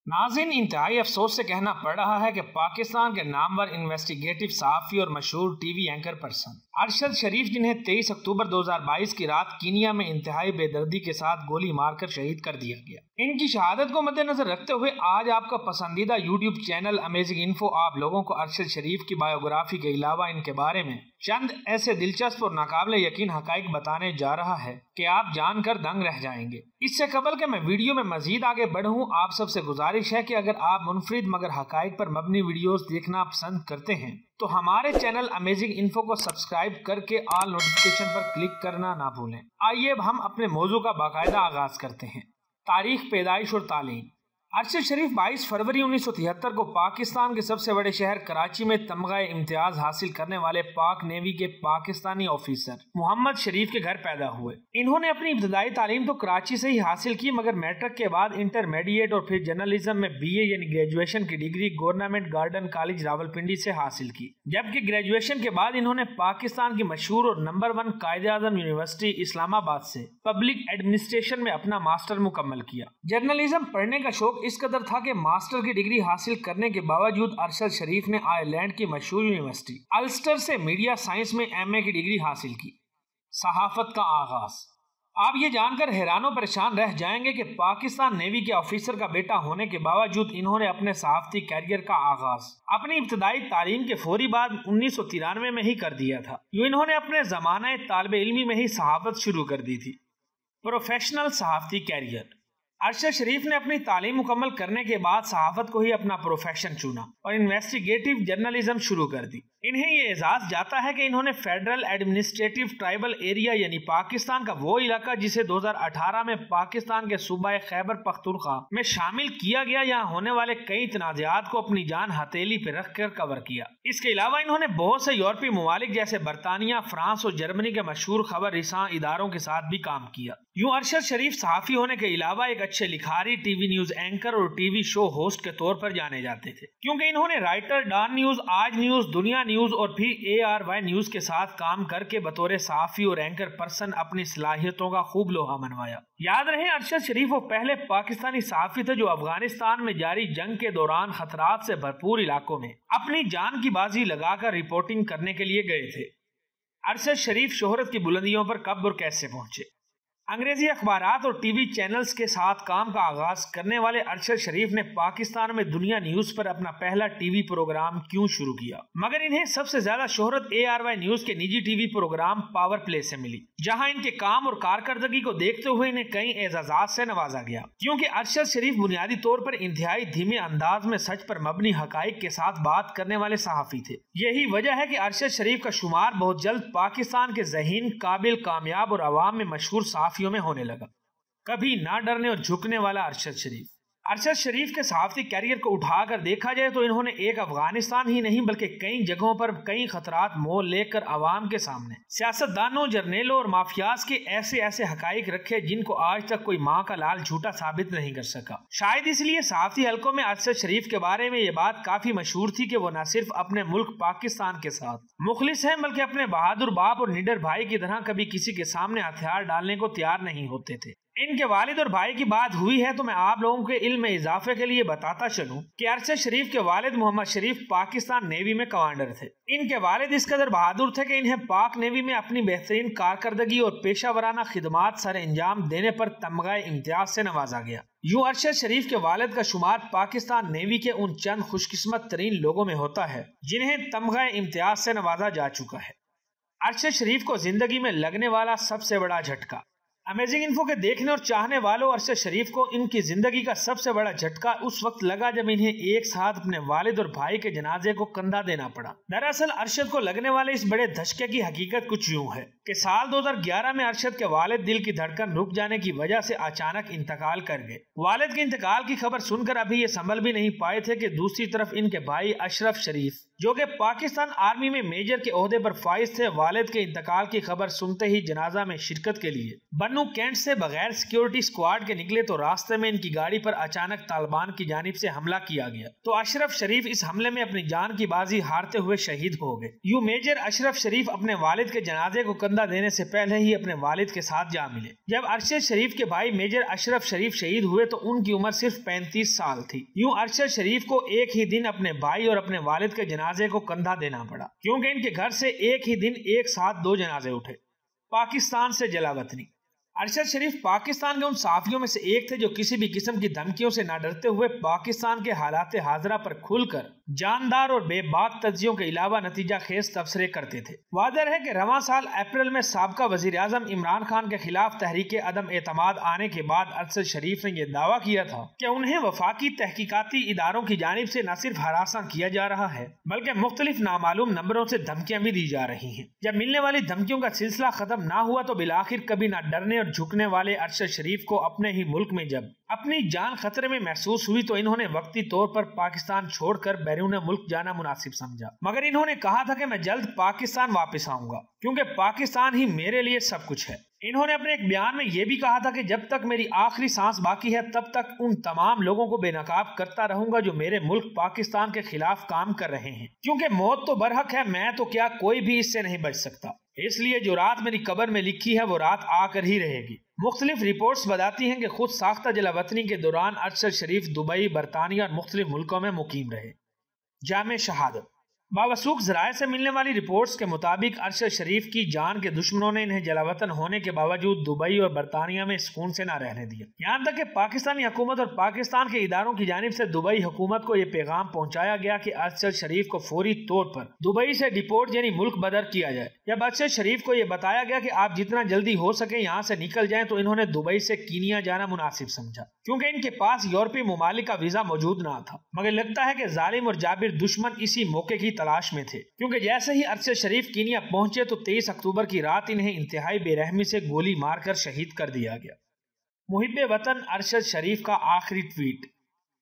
ناظرین، انتہائی افسوس سے کہنا پڑ رہا ہے کہ پاکستان کے نامور انویسٹیگیٹو صحافی اور مشہور T V anchor person Arshad Sharif, جنہیں 23 اکتوبر 2022 کی رات کینیا میں انتہائی بے دردی کے ساتھ گولی مار کر شہید کر دیا گیا، ان کی شہادت کو مد نظر رکھتے ہوئے آج آپ کا پسندیدہ یوٹیوب چینل امیزنگ انفو آپ لوگوں کو ارشد شریف کی بایوگرافی کے علاوہ ان کے بارے میں چند ایسے دلچسپ اور ناقابل یقین حقائق بتانے جا رہا ہے کہ آپ جان کر دنگ رہ جائیں گے۔ اس سے قبل کہ میں ویڈیو میں مزید آگے بڑھوں، آپ سب سے گزارش ہے کہ اگر آپ منفرد مگر حقائق پر مبنی ویڈیوز دیکھنا پسند کرتے ہیں تو ہمارے چینل امیزنگ انفو کو سبسکرائب کر کے آل نوٹیفیکیشن پر کلک کرنا نہ بھولیں۔ آئیے اب ہم اپنے موضوع کا باقاعدہ آغاز کرتے ہیں۔ تاریخ پیدائش اور تعلیم۔ ارشد شریف 22 فروری 1973 کو پاکستان کے سب سے بڑے شہر کراچی میں تمغہ امتیاز حاصل کرنے والے پاک نیوی کے پاکستانی آفیسر محمد شریف کے گھر پیدا ہوئے۔ انہوں نے اپنی ابتدائی تعلیم تو کراچی سے ہی حاصل کی، مگر میٹرک کے بعد انٹرمیڈیٹ اور پھر جرنلزم میں بی اے یعنی گریجویشن کی degree government Gordon college Rawalpindi سے حاصل کی، جبکہ گریجویشن کے بعد انہوں نے پاکستان کی مشہور اور نمبر 1 قائد اعظم یونیورسٹی اسلام آباد سے پبلک ایڈمنسٹریشن میں اپنا ماسٹر مکمل کیا۔ جرنلزم پڑھنے کا شوق اس قدر تھا کہ ماسٹر کی ڈگری حاصل کرنے کے باوجود ارشد شریف نے آئرلینڈ کی مشہور یونیورسٹی السٹر سے میڈیا سائنس میں ایم اے کی ڈگری حاصل کی۔ صحافت کا آغاز۔ آپ یہ جان کر حیران و پریشان رہ جائیں گے کہ پاکستان نیوی کے آفیسر کا بیٹا ہونے کے باوجود انہوں نے اپنے صحافتی کیریئر کا آغاز اپنی ابتدائی تعلیم کے فوری بعد 1993 میں ہی کر دیا تھا۔ یوں انہوں نے اپنے زمانہ طالب علمی میں ہی صحافت شروع کر دی تھی۔ پروفیشنل صحافتی کیریئر۔ ارشد شریف نے اپنی تعلیم مکمل کرنے کے بعد صحافت کو ہی اپنا پروفیشن چنا اور انویسٹیگیٹو جرنلزم شروع کر دی۔ انہیں یہ اعزاز جاتا ہے کہ انہوں نے فیڈرل ایڈمنسٹریٹو ٹرائبل ایریا یعنی پاکستان کا وہ علاقہ جسے 2018 میں پاکستان کے صوبہ خیبر پختونخوا میں شامل کیا گیا، یہاں ہونے والے کئی تنازعات کو اپنی جان ہتھیلی پہ رکھ کر کور کیا۔ اس کے علاوہ انہوں نے بہت سے یورپی ممالک جیسے برطانیہ، فرانس اور جرمنی کے مشہور خبر رساں اداروں کے ساتھ بھی کام کیا۔ یوں ارشد شریف صحافی ہونے کے علاوہ ایک اچھے لکھاری، ٹی وی نیوز اینکر اور ٹی وی شو ہوسٹ کے طور پر جانے جاتے تھے، کیونکہ انہوں نے رائٹر، ڈان نیوز، آج نیوز، دنیا نیوز اور پھر ARY نیوز کے ساتھ کام کر کے بطور صحافی اور اینکر پرسن اپنی صلاحیتوں کا خوب لوہا منوایا۔ یاد رہے، ارشد شریف وہ پہلے پاکستانی صحافی تھے جو افغانستان میں جاری جنگ کے دوران خطرات سے بھرپور علاقوں میں اپنی جان کی بازی لگا کر رپورٹنگ کرنے کے لیے گئے تھے۔ ارشد شریف شہرت کی بلندیوں پر کب اور کیسے پہنچے؟ انگریزی اخبارات اور ٹی وی چینلز کے ساتھ کام کا آغاز کرنے والے ارشد شریف نے پاکستان میں دنیا نیوز پر اپنا پہلا ٹی وی پروگرام کیوں شروع کیا؟ مگر انہیں سب سے زیادہ شہرت ARY نیوز کے نجی T V programme power play سے ملی، جہاں ان کے کام اور کارکردگی کو دیکھتے ہوئے انہیں کئی اعزازات سے نوازا گیا، کیونکہ ارشد شریف بنیادی طور پر انتہائی دھیمے انداز میں سچ پر مبنی حقائق کے ساتھ بات کرنے والے صحافی تھے۔ یہی وجہ ہے کہ ارشد شریف کا شمار بہت جلد پاکستان کے ذہین، قابل، کامیاب اور عوام میں مشہور صحافیوں میں ہونے لگا۔ کبھی نہ ڈرنے اور جھکنے والا ارشد شریف کے صحافتی کیریئر کو اٹھا کر دیکھا جائے تو انہوں نے ایک افغانستان ہی نہیں بلکہ کئی جگہوں پر کئی خطرات مول لے کر عوام کے سامنے سیاستدانوں، جرنیلوں اور مافیاز کے ایسے حقائق رکھے جن کو آج تک کوئی ماں کا لال جھوٹا ثابت نہیں کر سکا۔ شاید اس لیے صحافتی حلقوں میں ارشد شریف کے بارے میں یہ بات کافی مشہور تھی کہ وہ نہ صرف اپنے ملک پاکستان کے ساتھ مخلص ہیں بلکہ اپنے بہادر باپ اور نڈر بھائی کی طرح کبھی کسی کے سامنے ہتھیار ڈالنے کو تیار نہیں ہوتے تھے۔ ان کے والد اور بھائی کی بات ہوئی ہے تو میں آپ لوگوں کے علم میں اضافے کے لیے بتاتا چلوں کہ ارشد شریف کے والد محمد شریف پاکستان نیوی میں کمانڈر تھے۔ ان کے والد اس قدر بہادر تھے کہ انہیں پاک نیوی میں اپنی بہترین کارکردگی اور پیشہ ورانہ خدمات سر انجام دینے پر تمغہ امتیاز سے نوازا گیا۔ یوں ارشد شریف کے والد کا شمار پاکستان نیوی کے ان چند خوش قسمت ترین لوگوں میں ہوتا ہے جنہیں تمغہ امتیاز سے نوازا جا چکا ہے۔ ارشد شریف کو زندگی میں لگنے والا سب سے بڑا جھٹکا۔ امیزنگ انفو کے دیکھنے اور چاہنے والوں، ارشد شریف کو ان کی زندگی کا سب سے بڑا جھٹکا اس وقت لگا جب انہیں ایک ساتھ اپنے والد اور بھائی کے جنازے کو کندھا دینا پڑا۔ دراصل ارشد کو لگنے والے اس بڑے دھچکے کی حقیقت کچھ یوں ہے کہ سال 2011 میں ارشد کے والد دل کی دھڑکن رک جانے کی وجہ سے اچانک انتقال کر گئے۔ والد کے انتقال کی خبر سن کر ابھی یہ سنبھل بھی نہیں پائے تھے کہ دوسری طرف ان کے بھائی اشرف شریف جو کہ پاکستان آرمی میں میجر کے عہدے پر فائز تھے، والد کے انتقال کی خبر سنتے ہی جنازہ میں شرکت کے لیے بنو کینٹ سے بغیر سیکیورٹی اسکواڈ کے نکلے تو راستے میں ان کی گاڑی پر اچانک طالبان کی جانب سے حملہ کیا گیا تو اشرف شریف اس حملے میں اپنی جان کی بازی ہارتے ہوئے شہید ہو گئے۔ یوں میجر اشرف شریف اپنے والد کے جنازے کو کندھا دینے سے پہلے ہی اپنے والد کے ساتھ جا ملے۔ جب ارشد شریف کے بھائی میجر اشرف شریف شہید ہوئے تو ان کی عمر صرف 35 سال تھی۔ یوں ارشد شریف کو ایک ہی دن اپنے بھائی اور اپنے والد کے جنازے کو کندھا دینا پڑا، کیونکہ ان کے گھر سے ایک ہی دن ایک ساتھ 2 جنازے اٹھے۔ پاکستان سے جلا وطنی۔ ارشد شریف پاکستان کے ان صحافیوں میں سے ایک تھے جو کسی بھی قسم کی دھمکیوں سے نہ ڈرتے ہوئے پاکستان کے حالات حاضرہ پر کھل کر جاندار اور بے باک تجزیوں کے علاوہ نتیجہ خیز تبصرے کرتے تھے۔ واضح ہے کہ رواں سال اپریل میں سابقہ وزیر اعظم عمران خان کے خلاف تحریک عدم اعتماد آنے کے بعد ارشد شریف نے یہ دعویٰ کیا تھا کہ انہیں وفاقی تحقیقاتی اداروں کی جانب سے نہ صرف ہراساں کیا جا رہا ہے بلکہ مختلف نامعلوم نمبروں سے دھمکیاں بھی دی جا رہی ہیں۔ جب ملنے والی دھمکیوں کا سلسلہ ختم نہ ہوا تو بالآخر کبھی نہ ڈرنے اور جھکنے والے ارشد شریف کو اپنے ہی ملک میں جب اپنی جان خطرے میں محسوس ہوئی تو انہوں نے وقتی طور پر پاکستان چھوڑ کر بیرون ملک جانا مناسب سمجھا، مگر انہوں نے کہا تھا کہ میں جلد پاکستان واپس آؤں گا کیونکہ پاکستان ہی میرے لیے سب کچھ ہے۔ انہوں نے اپنے ایک بیان میں یہ بھی کہا تھا کہ جب تک میری آخری سانس باقی ہے تب تک ان تمام لوگوں کو بے نقاب کرتا رہوں گا جو میرے ملک پاکستان کے خلاف کام کر رہے ہیں، کیونکہ موت تو برحق ہے، میں تو کیا کوئی بھی اس سے نہیں بچ سکتا، اس لیے جو رات میری قبر میں لکھی ہے وہ رات آ کر ہی رہے گی۔ مختلف رپورٹس بتاتی ہیں کہ خود ساختہ جلا وطنی کے دوران ارشد شریف دبئی، برطانیہ اور مختلف ملکوں میں مقیم رہے۔ جامع شہادت۔ باوثوق ذرائع سے ملنے والی رپورٹس کے مطابق ارشد شریف کی جان کے دشمنوں نے انہیں جلا وطن ہونے کے باوجود دبئی اور برطانیہ میں سکون سے نہ رہنے دیا، یہاں تک کہ پاکستانی حکومت اور پاکستان کے اداروں کی جانب سے دبئی حکومت کو یہ پیغام پہنچایا گیا کہ ارشد شریف کو فوری طور پر دبئی سے ڈپورٹ یعنی ملک بدر کیا جائے۔ جب ارشد شریف کو یہ بتایا گیا کہ آپ جتنا جلدی ہو سکے یہاں سے نکل جائیں تو انہوں نے دبئی سے کینیا جانا مناسب سمجھا، کیونکہ ان کے پاس یورپی ممالک کا ویزا موجود نہ تھا، مگر لگتا ہے کہ ظالم اور جابر دشمن اسی موقع کی تلاش میں تھے، کیونکہ جیسے ہی ارشد شریف کینیا پہنچے تو 23 اکتوبر کی رات انہیں انتہائی بے رحمی سے گولی مار کر شہید کر دیا گیا۔ محب وطن ارشد شریف کا آخری ٹویٹ۔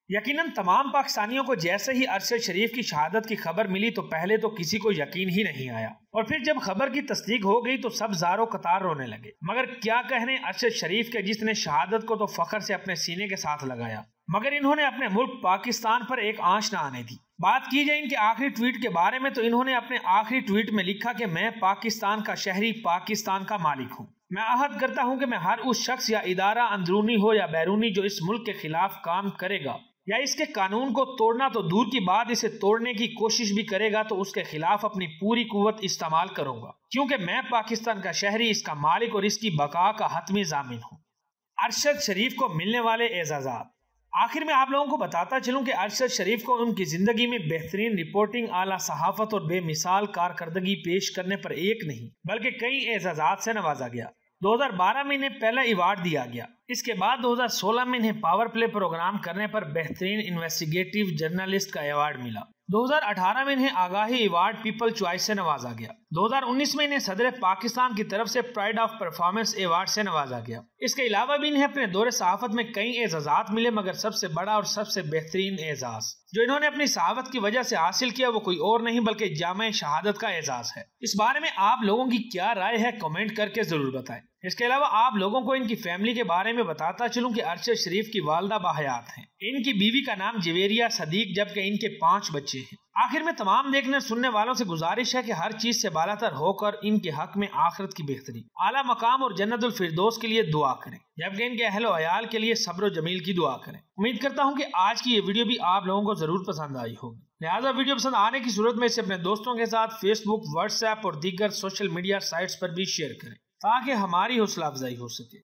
یقیناً تمام پاکستانیوں کو جیسے ہی ارشد شریف کی شہادت کی خبر ملی تو پہلے تو کسی کو یقین ہی نہیں آیا، اور پھر جب خبر کی تصدیق ہو گئی تو سب زاروں قطار رونے لگے۔ مگر کیا کہنے ارشد شریف کے، جس نے شہادت کو تو فخر سے اپنے سینے کے ساتھ لگایا، مگر انہوں نے اپنے ملک پاکستان پر ایک آنچ نہ آنے دی۔ بات کی جائے ان کے آخری ٹویٹ کے بارے میں تو انہوں نے اپنے آخری ٹویٹ میں لکھا کہ میں پاکستان کا شہری، پاکستان کا مالک ہوں۔ میں عہد کرتا ہوں کہ میں ہر اس شخص یا ادارہ اندرونی ہو یا بیرونی جو اس ملک کے خلاف کام کرے گا یا اس کے قانون کو توڑنا تو دور کی بات اسے توڑنے کی کوشش بھی کرے گا تو اس کے خلاف اپنی پوری قوت استعمال کروں گا، کیونکہ میں پاکستان کا شہری، اس کا مالک اور اس کی بقا کا حتمی ضامن ہوں۔ ارشد شریف کو ملنے والے اعزازات۔ آخر میں آپ لوگوں کو بتاتا چلوں کہ ارشد شریف کو ان کی زندگی میں بہترین رپورٹنگ، اعلیٰ صحافت اور بے مثال کارکردگی پیش کرنے پر ایک نہیں بلکہ کئی اعزازات سے نوازا گیا۔ 2012 میں انہیں پہلا ایوارڈ دیا گیا، اس کے بعد 2016 میں انہیں پاور پلے پروگرام کرنے پر بہترین انویسٹیگیٹو جرنلسٹ کا ایوارڈ ملا۔ 2018 میں انہیں آگاہی ایوارڈ پیپل چوائس سے نوازا گیا۔ 2019 میں انہیں صدر پاکستان کی طرف سے پرائڈ آف پرفارمنس ایوارڈ سے نوازا گیا۔ اس کے علاوہ بھی انہیں اپنے دور صحافت میں کئی اعزازات ملے، مگر سب سے بڑا اور سب سے بہترین اعزاز جو انہوں نے اپنی صحافت کی وجہ سے حاصل کیا وہ کوئی اور نہیں بلکہ جامع شہادت کا اعزاز ہے۔ اس بارے میں آپ لوگوں کی کیا رائے ہے کمنٹ کر کے ضرور بتائیں۔ اس کے علاوہ آپ لوگوں کو ان کی فیملی کے بارے میں بتاتا چلوں کہ ارشد شریف کی والدہ باحیات ہیں، ان کی بیوی کا نام جویریہ صدیق جبکہ ان کے 5 بچے ہیں۔ آخر میں تمام دیکھنے سننے والوں سے گزارش ہے کہ ہر چیز سے بالاتر ہو کر ان کے حق میں آخرت کی بہتری، اعلیٰ مقام اور جنت الفردوس کے لیے دعا کریں، جبکہ ان کے اہل و عیال کے لیے صبر و جمیل کی دعا کریں۔ امید کرتا ہوں کہ آج کی یہ ویڈیو بھی آپ لوگوں کو ضرور پسند آئی ہوگی، لہٰذا ویڈیو پسند آنے کی صورت میں اسے اپنے دوستوں کے ساتھ فیس بک، واٹس ایپ اور دیگر سوشل میڈیا سائٹس پر بھی شیئر کریں تاکہ ہماری حوصلہ افزائی ہو سکے۔